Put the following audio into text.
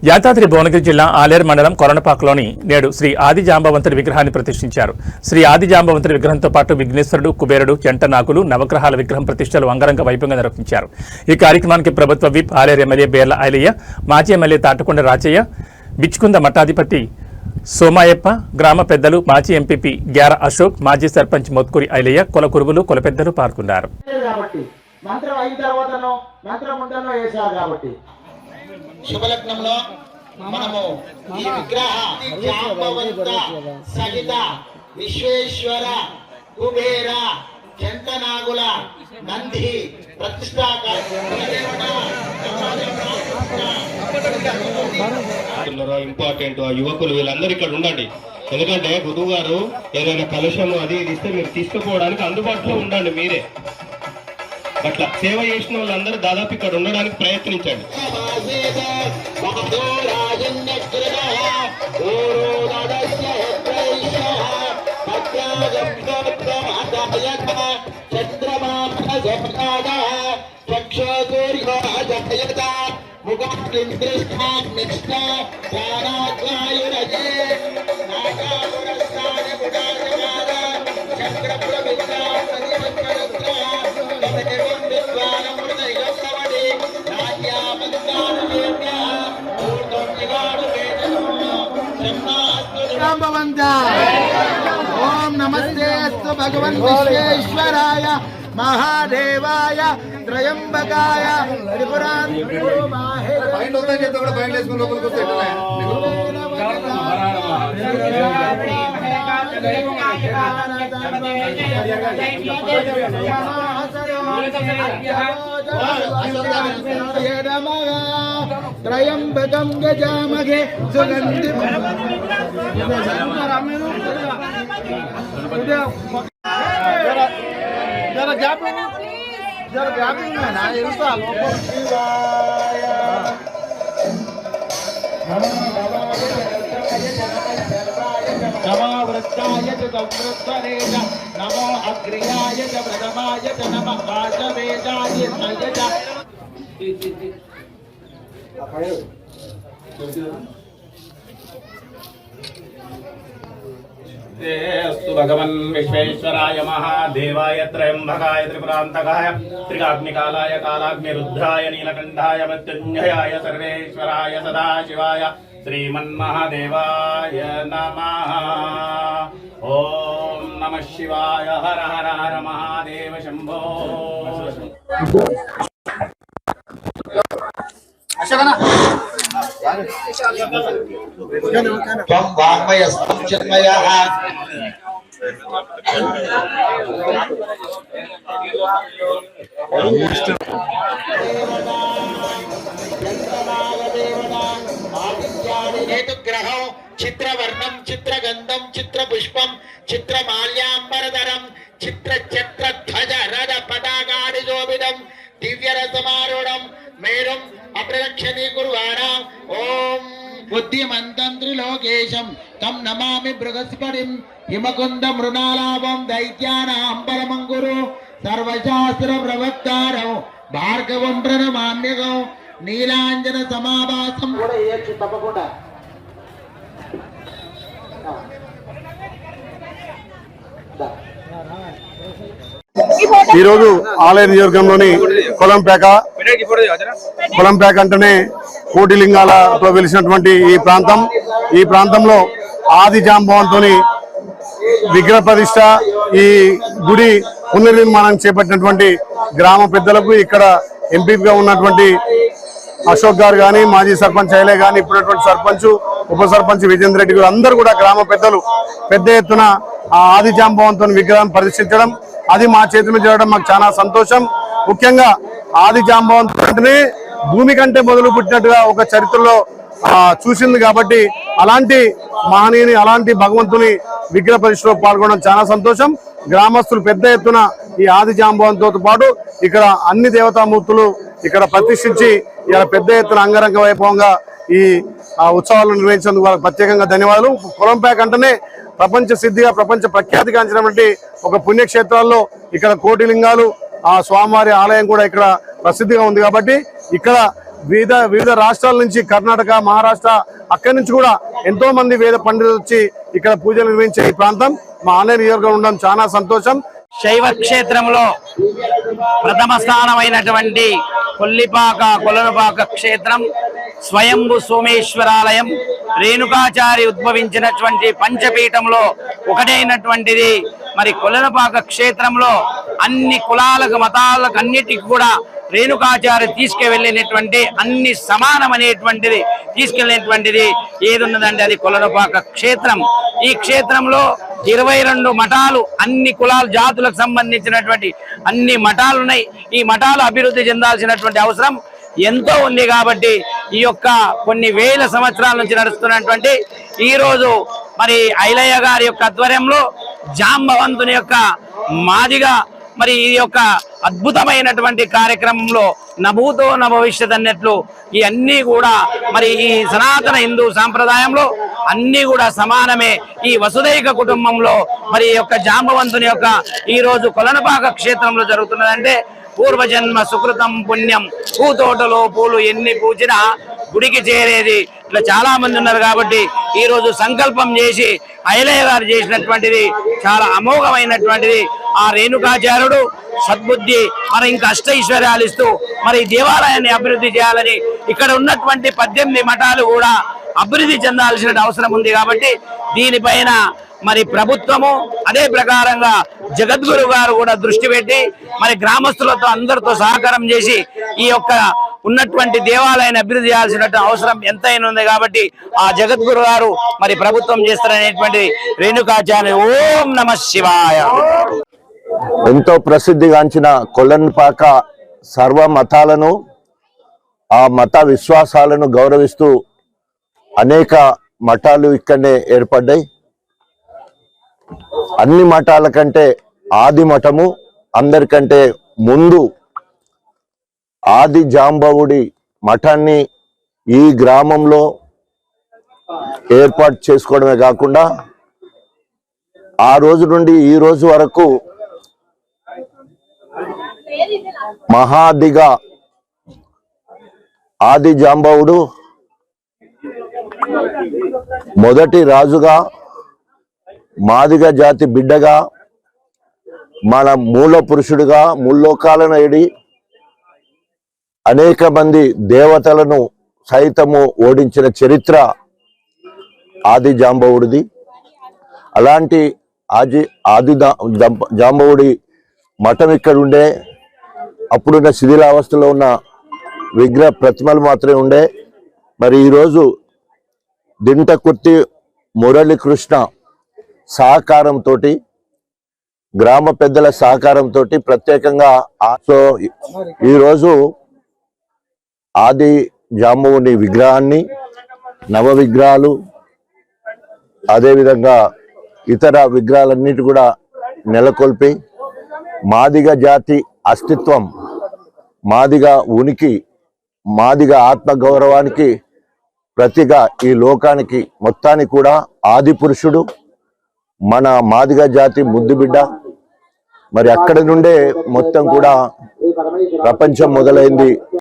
యాదాద్రి భువనగిరి జిల్లా ఆలేరు మండలం కొరణపాకలోని నేడు శ్రీ ఆది జాంబవంతుడి విగ్రహాన్ని ప్రతిష్ఠించారు. శ్రీ ఆది జాంబవంతుడి విగ్రహంతో పాటు విఘ్నేశ్వరుడు, కుబేరుడు, జంట నాగులు, నవగ్రహాల విగ్రహం ప్రతిష్టలు అంగరంగ వైభవంగా నిర్వహించారు. ఈ కార్యక్రమానికి ప్రభుత్వ విప్, ఆలేరు ఎమ్మెల్యే బేర్ల ఐలయ్య, మాజీ ఎమ్మెల్యే తాటకొండ రాజయ్య, బిచ్చుకుంద మఠాధిపతి సోమాయప్ప, గ్రామ పెద్దలు, మాజీ ఎంపీపీ గ్యార అశోక్, మాజీ సర్పంచ్ మొత్కూరి ఐలయ్య, కుల కురుబులు, కుల పెద్దలు పాల్గొన్నారు. శుభలగ్నంలో మనము ఈ విగ్రహ జాంబవంత సహిత విశ్వేశ్వర, కుబేర, జంటనాగుల నంది ప్రతిష్టా ఇంపార్టెంట్. ఆ యువకులు వీళ్ళందరూ ఇక్కడ ఉండండి. ఎందుకంటే గురువు గారు ఏదైనా కలుషము అది ఇది ఇస్తే మీరు తీసుకుపోవడానికి అందుబాటులో ఉండండి. మీరే అట్లా సేవ చేసిన వాళ్ళందరూ దాదాపు ఇక్కడ ఉండడానికి ప్రయత్నించండి. ఓం నమస్తే అస్తు భగవన్ విశ్వేశ్వరాయ మహాదేవాయ త్రయంబకాయ త్రయంబకం గజామహే సుగంధి नमो वृत्ताय च संवृत्तरे च नमो अग्र्याय च प्रथमाय च नमः वाचवेदाय च अस्तु भगवन् विश्वेश्वराय महादेवाय त्रयंबकाय त्रिपुरान्तकाय त्रिकाग्निकालाय कालाग्निरुद्राय नीलकण्ठाय मृत्युञ्जयाय सर्वेश्वराय सदाशिवाय श्रीमन्महादेवाय नमः। ओम नमः शिवाय। हर हर हर महादेव शंभो। त्वं वाङ्मयस्त्वं चिन्मयः हेतुग्रहं चित्रवर्णं चित्रगन्धं चित्रपुष्पं चित्रमाल्याम्बरधरं चित्रचक्रध्वज रथ पताकादिशोभितं दिव्यरसमारूढं मेरुं अप्रदक्षिणीकुर्वाणां ओम बुद्धिमन्तं त्रिलोकेशं तं नमामि बृहस्पतिं हिमकुन्द मृणालाभं दैत्यानां परमङ्गुरु सर्वशास्त्रप्रवक्तारं भार्गवं प्रणमाम्यहं नीलाञ्जन समाभासं కూడా ఏచ్చు తప్పకుండా ఈరోజు ఆలయ నియోజకవర్గంలోని కొలంపేక అంటేనే కోటి లింగాలతో వెలిసినటువంటి ఈ ప్రాంతంలో ఆది జాంబవంతుని విగ్రహ ప్రతిష్ట, ఈ గుడి పునర్నిర్మాణం చేపట్టినటువంటి గ్రామ పెద్దలకు, ఇక్కడ ఎంపీగా ఉన్నటువంటి అశోక్ గారు కానీ, మాజీ సర్పంచ్ ఐలే కానీ, ఇప్పుడున్నటువంటి సర్పంచ్, ఉప సర్పంచ్ విజేంద్ర రెడ్డి గారు అందరూ కూడా గ్రామ పెద్దలు పెద్ద ఎత్తున ఆ ఆది జాంబవంతుని విగ్రహం ప్రతిష్ఠించడం, అది మా చేతి మీద చేయడం మాకు చాలా సంతోషం. ముఖ్యంగా ఆది జాంబవంతుడు అంటేనే భూమి కంటే మొదలు పుట్టినట్టుగా ఒక చరిత్రలో చూసింది కాబట్టి అలాంటి మహనీయుని, అలాంటి భగవంతుని విగ్రహ ప్రతిష్టలో పాల్గొనడం చాలా సంతోషం. గ్రామస్తులు పెద్ద ఎత్తున ఈ ఆది జాంబవంతుతో పాటు ఇక్కడ అన్ని దేవతామూర్తులు ఇక్కడ ప్రతిష్ఠించి ఇలా పెద్ద ఎత్తున అంగరంగ వైభవంగా ఈ ఉత్సవాలను నిర్వహించేందుకు వాళ్ళకి ప్రత్యేకంగా ధన్యవాదాలు. కొలంపేక అంటేనే ప్రపంచ సిద్ధిగా, ప్రపంచ ప్రఖ్యాతిగాంచినటువంటి ఒక పుణ్యక్షేత్రాల్లో ఇక్కడ కోటి లింగాలు, ఆ స్వామివారి ఆలయం కూడా ఇక్కడ ప్రసిద్ధిగా ఉంది కాబట్టి ఇక్కడ వివిధ రాష్ట్రాల నుంచి, కర్ణాటక, మహారాష్ట్ర, అక్కడి నుంచి కూడా ఎంతో మంది వేద పండితులు వచ్చి ఇక్కడ పూజలు నిర్వహించే ఈ ప్రాంతం మా ఆలేరు నియోజకవర్గం ఉండడం చాలా సంతోషం. శైవ క్షేత్రంలో ప్రథమ స్థానమైనటువంటి కొలనుపాక క్షేత్రం స్వయంభు సోమేశ్వరాలయం రేణుకాచారి ఉద్భవించినటువంటి పంచపీఠంలో ఒకటైనటువంటిది. మరి కొలనుపాక క్షేత్రంలో అన్ని కులాలకు, మతాలకు, అన్నిటికి కూడా రేణుకాచార్య తీసుకువెళ్ళినటువంటి అన్ని సమానమనేటువంటిది తీసుకెళ్ళినటువంటిది ఏది ఉన్నదంటే అది కొలనుపాక క్షేత్రం. ఈ క్షేత్రంలో 22 మఠాలు, అన్ని కులాల జాతులకు సంబంధించినటువంటి అన్ని మఠాలు ఉన్నాయి. ఈ మఠాలు అభివృద్ధి చెందాల్సినటువంటి అవసరం ఎంతో ఉంది. కాబట్టి ఈ యొక్క కొన్ని వేల సంవత్సరాల నుంచి నడుస్తున్నటువంటి ఈ రోజు మరి ఐలయ్య గారి యొక్క ఆధ్వర్యంలో జాంబవంతుని యొక్క మాదిగా మరి ఈ యొక్క అద్భుతమైనటువంటి కార్యక్రమంలో నభూతో న భవిష్యత్ అన్నట్లు ఈ అన్ని కూడా మరి ఈ సనాతన హిందూ సాంప్రదాయంలో అన్ని కూడా సమానమే. ఈ వసుదైక కుటుంబంలో మరి ఈ యొక్క జాంబవంతుని యొక్క ఈ రోజు కొలనుపాక క్షేత్రంలో జరుగుతున్నదంటే పూర్వజన్మ సుకృతం పుణ్యం, పూతోటలో పూలు ఎన్ని పూచినా గుడికి చేరేది. ఇట్లా చాలా మంది ఉన్నారు. కాబట్టి ఈ రోజు సంకల్పం చేసి ఐలయ్య గారు చేసినటువంటిది చాలా అమోఘమైనటువంటిది. ఆ రేణుకాచార్యుడు సద్బుద్ధి మరి ఇంకా అష్టైశ్వర్యాలు ఇస్తూ మరి దేవాలయాన్ని అభివృద్ధి చేయాలని ఇక్కడ ఉన్నటువంటి 18 మఠాలు కూడా అభివృద్ధి చెందాల్సిన అవసరం ఉంది. కాబట్టి దీనిపైన మరి ప్రభుత్వము అదే ప్రకారంగా జగద్గురు గారు కూడా దృష్టి పెట్టి మరి గ్రామస్తులతో అందరితో సహకారం చేసి ఈ యొక్క ఉన్నటువంటి దేవాలయాన్ని అభివృద్ధి చేయాల్సిన అవసరం ఎంతైనా ఉంది. కాబట్టి ఆ జగద్గురు గారు మరి ప్రభుత్వం చేస్తారనేటువంటి రేణుకాచార్య ఓం నమః శివాయ. ఎంతో ప్రసిద్ధిగాంచిన కొలనుపాక సర్వ మతాలను, ఆ మత విశ్వాసాలను గౌరవిస్తూ అనేక మఠాలు ఇక్కడనే ఏర్పడ్డాయి. అన్ని మఠాల కంటే ఆది మఠము, అందరికంటే ముందు ఆది జాంబవుడి మఠాన్ని ఈ గ్రామంలో ఏర్పాటు చేసుకోవడమే కాకుండా ఆ రోజు నుండి ఈ రోజు వరకు మహాదిగా ఆది జాంబవుడు మొదటి రాజుగా, మాదిగ జాతి బిడ్డగా, మన మూల పురుషుడిగా ముల్లోకాలను ఏడి అనేక మంది దేవతలను సైతము ఓడించిన చరిత్ర ఆది జాంబవుడిది. అలాంటి ఆది జాంబవుడి మఠం ఇక్కడ ఉండే. అప్పుడున్న శిథిలావస్థలో ఉన్న విగ్రహ ప్రతిమలు మాత్రమే ఉండే. మరి ఈరోజు దింటకుర్తి మురళీకృష్ణ సహకారంతో, గ్రామ పెద్దల సహకారంతో ప్రత్యేకంగా ఈరోజు ఆది జాంబవుని విగ్రహాన్ని, నవ విగ్రహాలు, అదేవిధంగా ఇతర విగ్రహాలన్నిటి కూడా నెలకొల్పి మాదిగ జాతి అస్తిత్వం, మాదిగ ఉనికి, మాదిగ ఆత్మగౌరవానికి ప్రతిగా ఈ లోకానికి మొత్తానికి కూడా ఆది పురుషుడు మన మాదిగ జాతి ముద్దు బిడ్డ. మరి అక్కడి నుండే మొత్తం కూడా ప్రపంచం మొదలైంది.